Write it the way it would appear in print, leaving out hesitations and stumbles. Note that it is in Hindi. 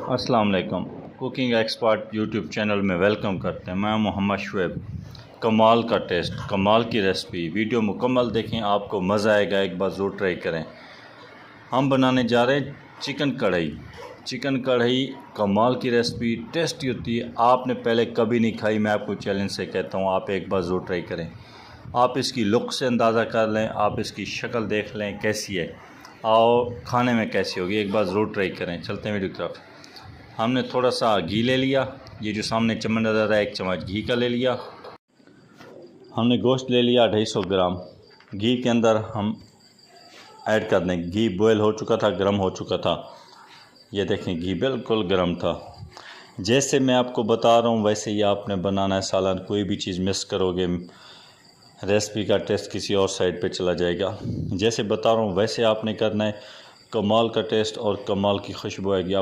अस्सलाम वालेकुम। कुकिंग एक्सपर्ट यूट्यूब चैनल में वेलकम करते हैं। मैं मोहम्मद शुएब। कमाल का टेस्ट, कमाल की रेसिपी, वीडियो मुकम्मल देखें, आपको मज़ा आएगा। एक बार ज़रूर ट्राई करें। हम बनाने जा रहे हैं चिकन कढ़ाई। चिकन कढ़ाई कमाल की रेसिपी, टेस्टी होती है। आपने पहले कभी नहीं खाई, मैं आपको चैलेंज से कहता हूँ, आप एक बार ज़रूर ट्राई करें। आप इसकी लुक से अंदाज़ा कर लें, आप इसकी शक्ल देख लें कैसी है और खाने में कैसी होगी। एक बार ज़रूर ट्राई करें। चलते हैं वीडियो की तरफ। हमने थोड़ा सा घी ले लिया, ये जो सामने चम्मच नज़र आ रहा है, 1 चम्मच घी का ले लिया। हमने गोश्त ले लिया 250 ग्राम। घी के अंदर हम ऐड कर दें। घी बॉयल हो चुका था, गर्म हो चुका था। ये देखें, घी बिल्कुल गर्म था। जैसे मैं आपको बता रहा हूँ वैसे ही आपने बनाना है सालन। कोई भी चीज़ मिस करोगे, रेसिपी का टेस्ट किसी और साइड पे चला जाएगा। जैसे बता रहा हूँ वैसे आपने करना है। कमाल का टेस्ट और कमाल की खुशबू आएगी।